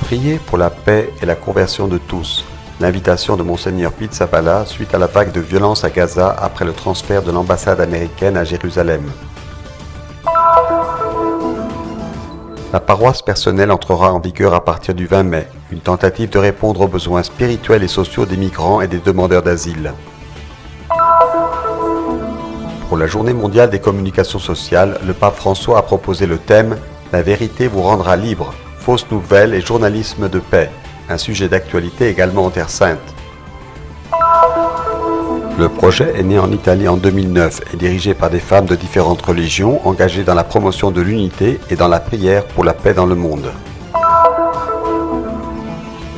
Prier pour la paix et la conversion de tous. L'invitation de Monseigneur Pizzaballa suite à la vague de violence à Gaza après le transfert de l'ambassade américaine à Jérusalem. La paroisse personnelle entrera en vigueur à partir du 20 mai, une tentative de répondre aux besoins spirituels et sociaux des migrants et des demandeurs d'asile. Pour la Journée mondiale des communications sociales, le pape François a proposé le thème « La vérité vous rendra libre, fausses nouvelles et journalisme de paix », un sujet d'actualité également en Terre Sainte. Le projet est né en Italie en 2009 et dirigé par des femmes de différentes religions engagées dans la promotion de l'unité et dans la prière pour la paix dans le monde.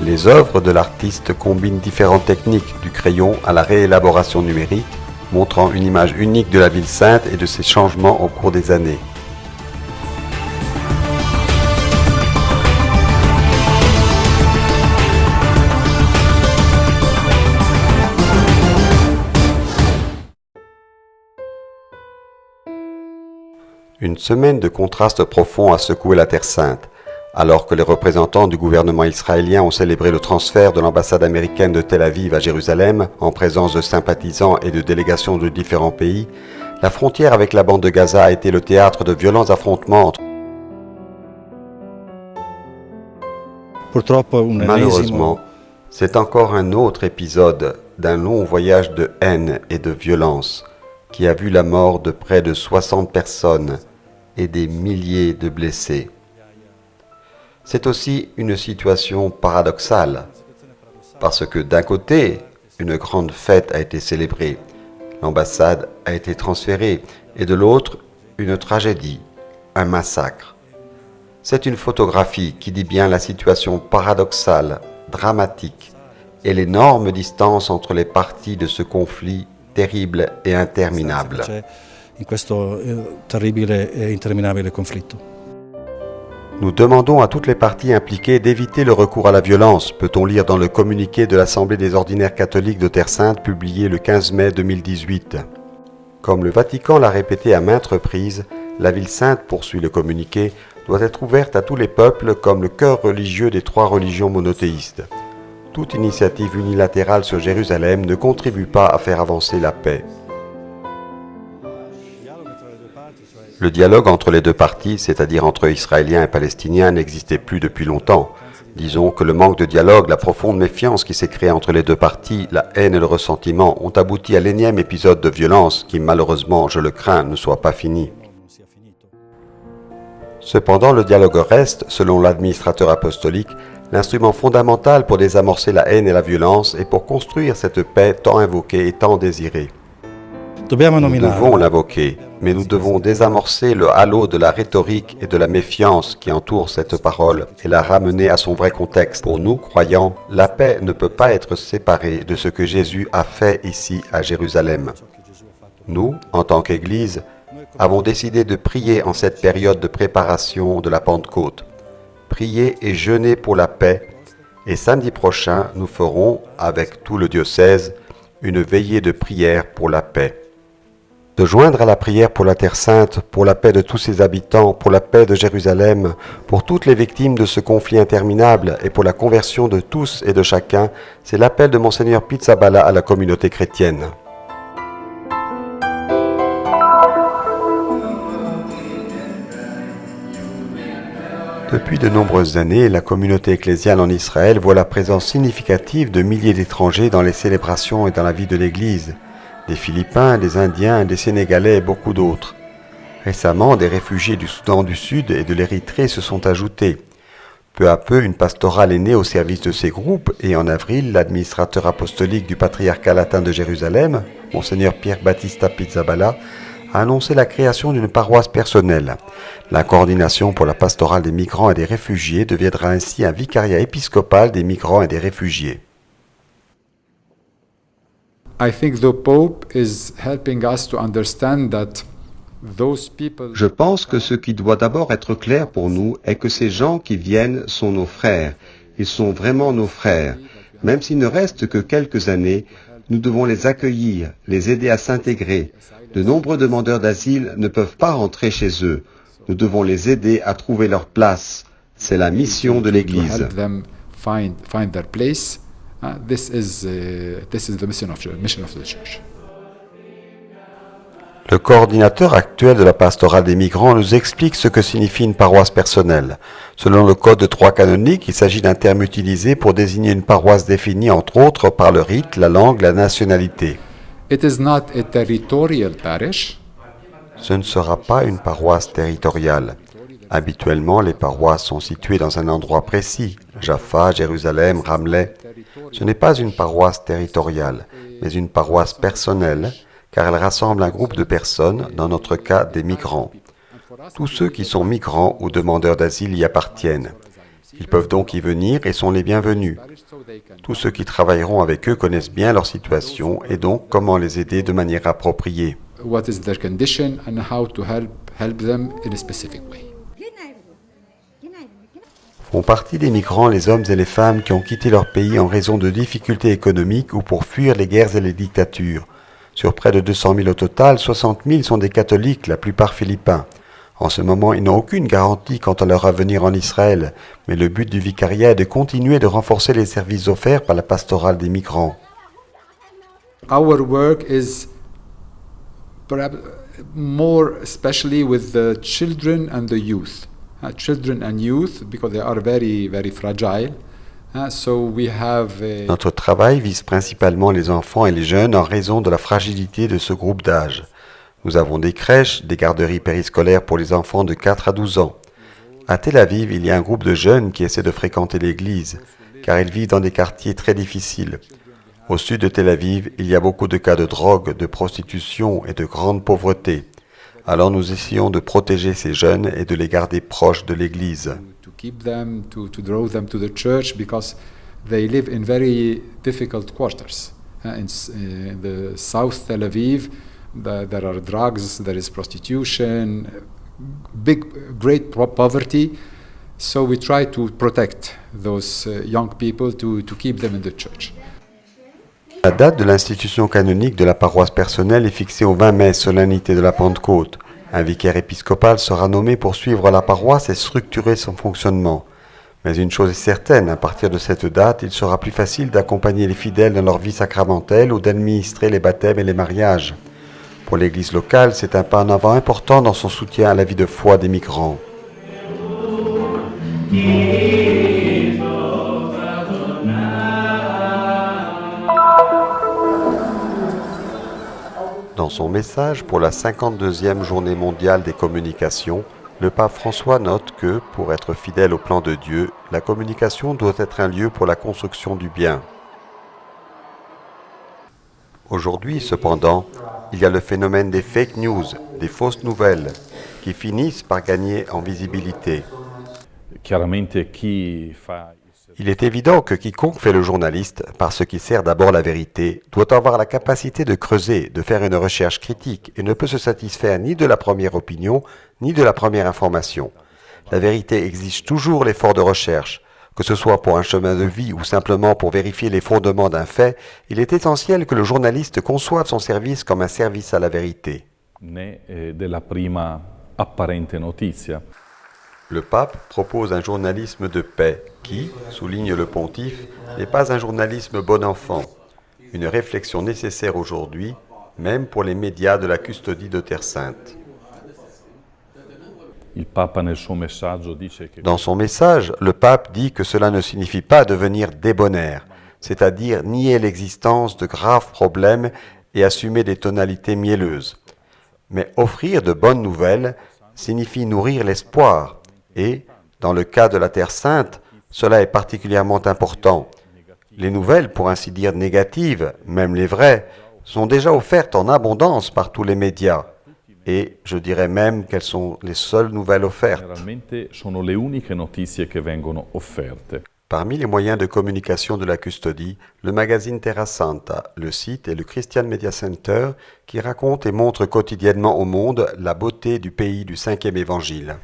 Les œuvres de l'artiste combinent différentes techniques, du crayon à la réélaboration numérique, montrant une image unique de la ville sainte et de ses changements au cours des années. Une semaine de contrastes profonds a secoué la Terre Sainte. Alors que les représentants du gouvernement israélien ont célébré le transfert de l'ambassade américaine de Tel Aviv à Jérusalem, en présence de sympathisants et de délégations de différents pays, la frontière avec la bande de Gaza a été le théâtre de violents affrontements entre... Malheureusement, c'est encore un autre épisode d'un long voyage de haine et de violence qui a vu la mort de près de 60 personnes et des milliers de blessés. C'est aussi une situation paradoxale, parce que d'un côté, une grande fête a été célébrée, l'ambassade a été transférée, et de l'autre, une tragédie, un massacre. C'est une photographie qui dit bien la situation paradoxale, dramatique, et l'énorme distance entre les parties de ce conflit terrible et interminable. Nous demandons à toutes les parties impliquées d'éviter le recours à la violence, peut-on lire dans le communiqué de l'Assemblée des ordinaires catholiques de Terre Sainte publié le 15 mai 2018. Comme le Vatican l'a répété à maintes reprises, la ville sainte, poursuit le communiqué, doit être ouverte à tous les peuples comme le cœur religieux des trois religions monothéistes. Toute initiative unilatérale sur Jérusalem ne contribue pas à faire avancer la paix. Le dialogue entre les deux parties, c'est-à-dire entre Israéliens et Palestiniens, n'existait plus depuis longtemps. Disons que le manque de dialogue, la profonde méfiance qui s'est créée entre les deux parties, la haine et le ressentiment ont abouti à l'énième épisode de violence qui, malheureusement, je le crains, ne soit pas fini. Cependant, le dialogue reste, selon l'administrateur apostolique, l'instrument fondamental pour désamorcer la haine et la violence et pour construire cette paix tant invoquée et tant désirée. Nous devons l'invoquer, mais nous devons désamorcer le halo de la rhétorique et de la méfiance qui entoure cette parole et la ramener à son vrai contexte. Pour nous, croyants, la paix ne peut pas être séparée de ce que Jésus a fait ici à Jérusalem. Nous, en tant qu'Église, avons décidé de prier en cette période de préparation de la Pentecôte. Prier et jeûner pour la paix, et samedi prochain, nous ferons, avec tout le diocèse, une veillée de prière pour la paix. De joindre à la prière pour la Terre Sainte, pour la paix de tous ses habitants, pour la paix de Jérusalem, pour toutes les victimes de ce conflit interminable et pour la conversion de tous et de chacun, c'est l'appel de Monseigneur Pizzaballa à la communauté chrétienne. Depuis de nombreuses années, la communauté ecclésiale en Israël voit la présence significative de milliers d'étrangers dans les célébrations et dans la vie de l'Église. Des Philippins, des Indiens, des Sénégalais et beaucoup d'autres. Récemment, des réfugiés du Soudan du Sud et de l'Érythrée se sont ajoutés. Peu à peu, une pastorale est née au service de ces groupes et en avril, l'administrateur apostolique du patriarcat latin de Jérusalem, Monseigneur Pierre Battista Pizzaballa, a annoncé la création d'une paroisse personnelle. La coordination pour la pastorale des migrants et des réfugiés deviendra ainsi un vicariat épiscopal des migrants et des réfugiés. Je pense que ce qui doit d'abord être clair pour nous est que ces gens qui viennent sont nos frères. Ils sont vraiment nos frères. Même s'il ne reste que quelques années, nous devons les accueillir, les aider à s'intégrer. De nombreux demandeurs d'asile ne peuvent pas rentrer chez eux. Nous devons les aider à trouver leur place. C'est la mission de to l'Église. help them find their place. This is the mission of the church. Le coordinateur actuel de la pastorale des migrants nous explique ce que signifie une paroisse personnelle. Selon le Code de droit canonique, il s'agit d'un terme utilisé pour désigner une paroisse définie entre autres par le rite, la langue, la nationalité. It is not a territorial parish. Ce ne sera pas une paroisse territoriale. Habituellement, les paroisses sont situées dans un endroit précis, Jaffa, Jérusalem, Ramleh. Ce n'est pas une paroisse territoriale, mais une paroisse personnelle, car elle rassemble un groupe de personnes, dans notre cas des migrants. Tous ceux qui sont migrants ou demandeurs d'asile y appartiennent. Ils peuvent donc y venir et sont les bienvenus. Tous ceux qui travailleront avec eux connaissent bien leur situation et donc comment les aider de manière appropriée. What is their condition and how to help them in a specific way. Font partie des migrants les hommes et les femmes qui ont quitté leur pays en raison de difficultés économiques ou pour fuir les guerres et les dictatures. Sur près de 200 000 au total, 60 000 sont des catholiques, la plupart philippins. En ce moment, ils n'ont aucune garantie quant à leur avenir en Israël, mais le but du vicariat est de continuer de renforcer les services offerts par la pastorale des migrants. Our work is perhaps more especially with the children and the youth. Children and youth, because they are very, very fragile. So we have Notre travail vise principalement les enfants et les jeunes en raison de la fragilité de ce groupe d'âge. Nous avons des crèches, des garderies périscolaires pour les enfants de 4 à 12 ans. À Tel Aviv, il y a un groupe de jeunes qui essaient de fréquenter l'église, car ils vivent dans des quartiers très difficiles. Au sud de Tel Aviv, il y a beaucoup de cas de drogue, de prostitution et de grande pauvreté. Alors nous essayons de protéger ces jeunes et de les garder proches de l'église. to keep them, to draw them to the church, because they live in very difficult quarters. In the South Tel Aviv, there are drugs, there is prostitution, great poverty. So we try to protect those young people to keep them in the church. La date de l'institution canonique de la paroisse personnelle est fixée au 20 mai, solennité de la Pentecôte. Un vicaire épiscopal sera nommé pour suivre la paroisse et structurer son fonctionnement. Mais une chose est certaine, à partir de cette date, il sera plus facile d'accompagner les fidèles dans leur vie sacramentelle ou d'administrer les baptêmes et les mariages. Pour l'Église locale, c'est un pas en avant important dans son soutien à la vie de foi des migrants. Dans son message pour la 52e journée mondiale des communications, le pape François note que, pour être fidèle au plan de Dieu, la communication doit être un lieu pour la construction du bien. Aujourd'hui, cependant, il y a le phénomène des fake news, des fausses nouvelles, qui finissent par gagner en visibilité. Il est évident que quiconque fait le journaliste, parce qu'il sert d'abord la vérité, doit avoir la capacité de creuser, de faire une recherche critique et ne peut se satisfaire ni de la première opinion, ni de la première information. La vérité exige toujours l'effort de recherche. Que ce soit pour un chemin de vie ou simplement pour vérifier les fondements d'un fait, il est essentiel que le journaliste conçoive son service comme un service à la vérité. Le pape propose un journalisme de paix qui, souligne le pontife, n'est pas un journalisme bon enfant. Une réflexion nécessaire aujourd'hui, même pour les médias de la custodie de Terre Sainte. Dans son message, le pape dit que cela ne signifie pas devenir débonnaire, c'est-à-dire nier l'existence de graves problèmes et assumer des tonalités mielleuses. Mais offrir de bonnes nouvelles signifie nourrir l'espoir. Et, dans le cas de la Terre Sainte, cela est particulièrement important. Les nouvelles, pour ainsi dire négatives, même les vraies, sont déjà offertes en abondance par tous les médias. Et je dirais même qu'elles sont les seules nouvelles offertes. Parmi les moyens de communication de la custodie, le magazine Terra Santa, le site et le Christian Media Center qui racontent et montrent quotidiennement au monde la beauté du pays du 5e évangile.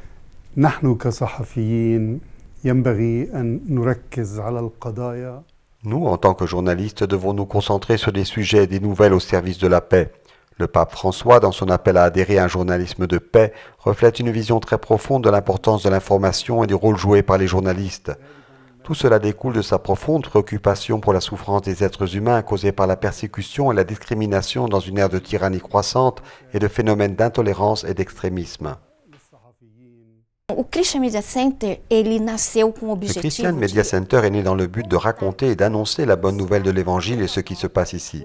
نحن كصحفيين ينبغي أن نركز على القضايا. Nous, en tant que journalistes, devons nous concentrer sur des sujets et des nouvelles au service de la paix. Le pape François, dans son appel à adhérer à un journalisme de paix, reflète une vision très profonde de l'importance de l'information et du rôle joué par les journalistes. Tout cela découle de sa profonde préoccupation pour la souffrance des êtres humains causée par la persécution et la discrimination dans une ère de tyrannie croissante et de phénomènes d'intolérance et d'extrémisme. O Christian Media Center, ele nasceu com o Le objetivo Christian Media Center est né dans le but de raconter et d'annoncer la bonne nouvelle de l'Évangile et ce qui se passe ici.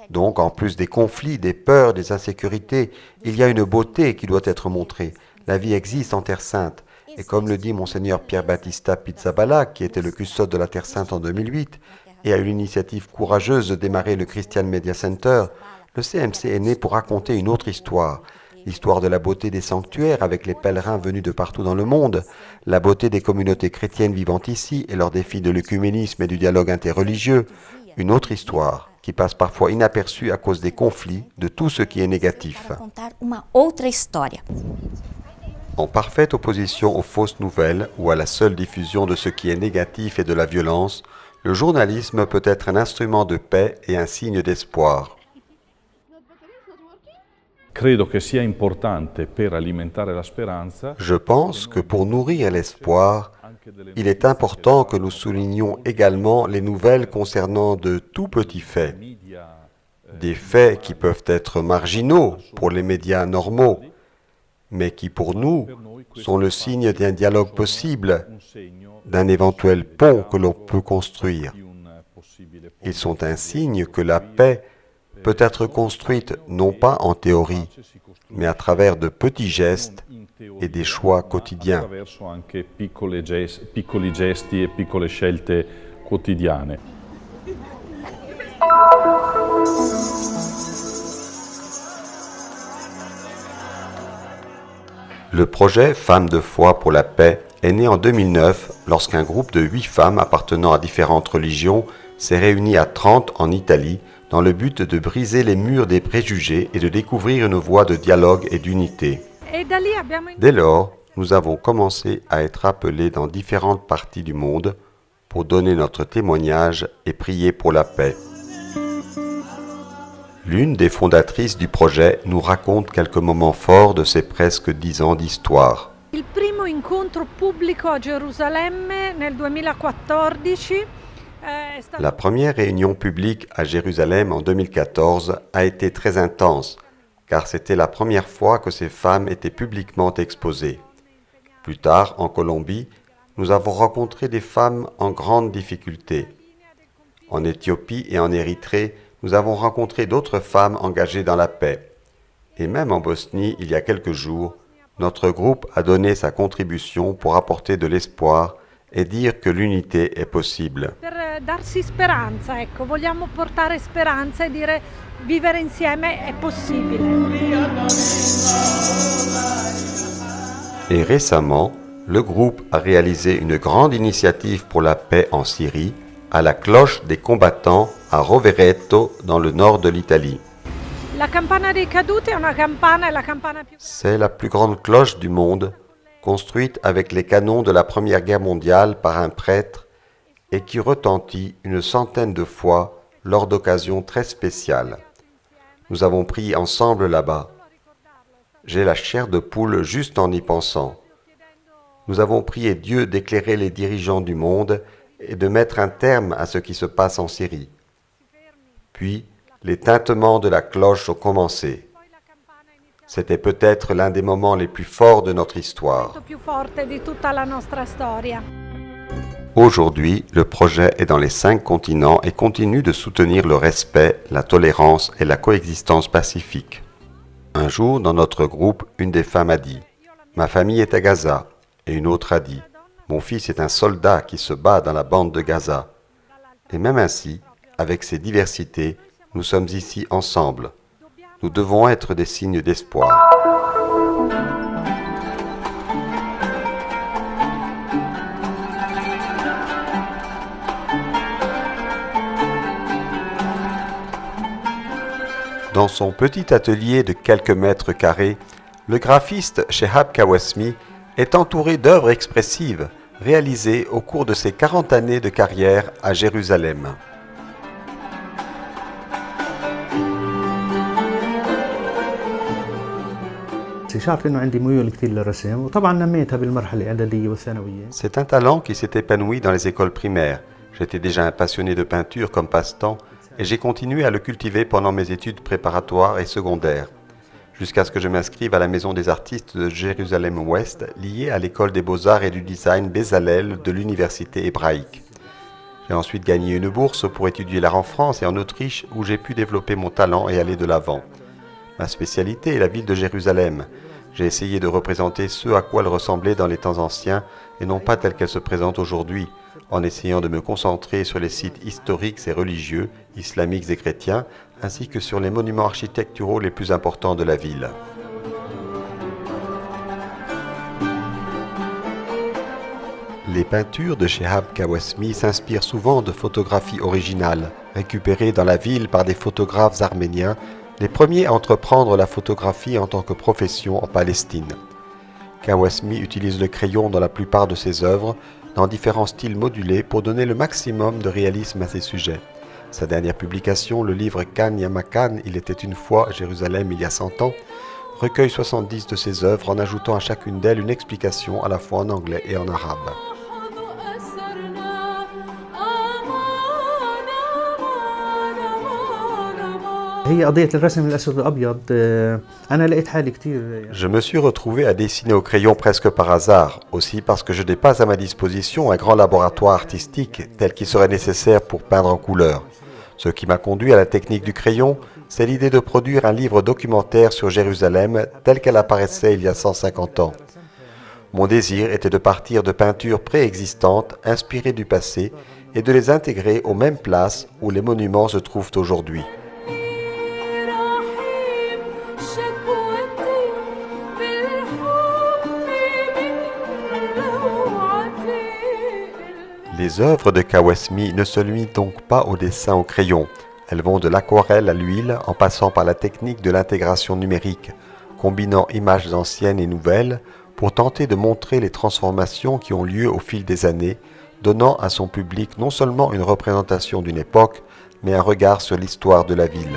Donc, en plus des conflits, des peurs, des insécurités, il y a une beauté qui doit être montrée. La vie existe en Terre Sainte. Et comme le dit Monseigneur Pierre Battista Pizzaballa, qui était le custode de la Terre Sainte en 2008, et a eu l'initiative courageuse de démarrer le Christian Media Center, le CMC est né pour raconter une autre histoire. L'histoire de la beauté des sanctuaires avec les pèlerins venus de partout dans le monde, la beauté des communautés chrétiennes vivant ici et leurs défis de l'œcuménisme et du dialogue interreligieux, une autre histoire qui passe parfois inaperçue à cause des conflits, de tout ce qui est négatif. para contar uma outra história. En parfaite opposition aux fausses nouvelles ou à la seule diffusion de ce qui est négatif et de la violence, le journalisme peut être un instrument de paix et un signe d'espoir. Credo che sia importante per alimentare la speranza. Je pense que pour nourrir l'espoir, il est important que nous soulignions également les nouvelles concernant de tout petits faits. Des faits qui peuvent être marginaux pour les médias normaux, mais qui pour nous sont le signe d'un dialogue possible, d'un éventuel pont que l'on peut construire. Ils sont un signe que la paix peut être construite non pas en théorie, mais à travers de petits gestes et des choix quotidiens. Attraverso anche piccoli gesti e piccole scelte quotidiane. Le projet Femmes de foi pour la paix est né en 2009 lorsqu'un groupe de 8 femmes appartenant à différentes religions s'est réuni à 30 en Italie dans le but de briser les murs des préjugés et de découvrir une voie de dialogue et d'unité. Dès lors, nous avons commencé à être appelés dans différentes parties du monde pour donner notre témoignage et prier pour la paix. L'une des fondatrices du projet nous raconte quelques moments forts de ces presque 10 ans d'histoire. Il primo incontro pubblico a Gerusalemme nel 2014 è stato... La première réunion publique à Jérusalem en 2014 a été très intense, car c'était la première fois que ces femmes étaient publiquement exposées. Plus tard, en Colombie, nous avons rencontré des femmes en grande difficulté. En Éthiopie et en Érythrée, nous avons rencontré d'autres femmes engagées dans la paix. Et même en Bosnie, il y a quelques jours, notre groupe a donné sa contribution pour apporter de l'espoir et dire que l'unité est possible. Per darsi speranza, ecco, vogliamo portare speranza e dire vivere insieme è possibile. Et récemment, le groupe a réalisé une grande initiative pour la paix en Syrie, à la cloche des combattants à Rovereto, dans le nord de l'Italie. La campana dei caduti è una campana, è la campana più... C'est la plus grande cloche du monde, construite avec les canons de la Première Guerre mondiale par un prêtre et qui retentit une centaine de fois lors d'occasions très spéciales. Nous avons prié ensemble là-bas. J'ai la chair de poule juste en y pensant. Nous avons prié Dieu d'éclairer les dirigeants du monde et de mettre un terme à ce qui se passe en Syrie. Puis, les tintements de la cloche ont commencé. C'était peut-être l'un des moments les plus forts de notre histoire. più forte di tutta la nostra storia. Aujourd'hui, le projet est dans les 5 continents et continue de soutenir le respect, la tolérance et la coexistence pacifique. Un jour, dans notre groupe, une des femmes a dit « Ma famille est à Gaza » et une autre a dit « Mon fils est un soldat qui se bat dans la bande de Gaza ». Et même ainsi, avec ces diversités, nous sommes ici ensemble. Nous devons être des signes d'espoir. Dans son petit atelier de quelques mètres carrés, le graphiste Shehab Kawasmi est entouré d'œuvres expressives réalisées au cours de ses 40 années de carrière à Jérusalem. هندسي، شعرت إنه عندي ميول كتير للرسم، وطبعا نميتها بالمرحلة الإعدادية والثانوية. C'est un talent qui s'est épanoui dans les écoles primaires. J'étais déjà un passionné de peinture comme passe-temps et j'ai continué à le cultiver pendant mes études préparatoires et secondaires, jusqu'à ce que je m'inscrive à la Maison des artistes de Jérusalem-Ouest, liée à l'école des beaux-arts et du design Bezalel de l'université hébraïque. J'ai ensuite gagné une bourse pour étudier l'art en France et en Autriche, où j'ai pu développer mon talent et aller de l'avant. Ma spécialité est la ville de Jérusalem. J'ai essayé de représenter ce à quoi elle ressemblait dans les temps anciens et non pas telle qu'elle se présente aujourd'hui, en essayant de me concentrer sur les sites historiques et religieux, islamiques et chrétiens, ainsi que sur les monuments architecturaux les plus importants de la ville. Les peintures de Shehab Kawasmi s'inspirent souvent de photographies originales, récupérées dans la ville par des photographes arméniens, les premiers à entreprendre la photographie en tant que profession en Palestine. Kawasmi utilise le crayon dans la plupart de ses œuvres, dans différents styles modulés pour donner le maximum de réalisme à ses sujets. Sa dernière publication, le livre Kan Yamakan, Il était une fois Jérusalem il y a 100 ans, recueille 70 de ses œuvres en ajoutant à chacune d'elles une explication à la fois en anglais et en arabe. Je me suis retrouvé à dessiner au crayon presque par hasard, aussi parce que je n'ai pas à ma disposition un grand laboratoire artistique tel qu'il serait nécessaire pour peindre en couleur. Ce qui m'a conduit à la technique du crayon, c'est l'idée de produire un livre documentaire sur Jérusalem tel qu'elle apparaissait il y a 150 ans. Mon désir était de partir de peintures préexistantes, inspirées du passé, et de les intégrer aux mêmes places où les monuments se trouvent aujourd'hui. Les œuvres de Kawasmi ne se limitent donc pas au dessin au crayon. Elles vont de l'aquarelle à l'huile en passant par la technique de l'intégration numérique, combinant images anciennes et nouvelles pour tenter de montrer les transformations qui ont lieu au fil des années, donnant à son public non seulement une représentation d'une époque, mais un regard sur l'histoire de la ville.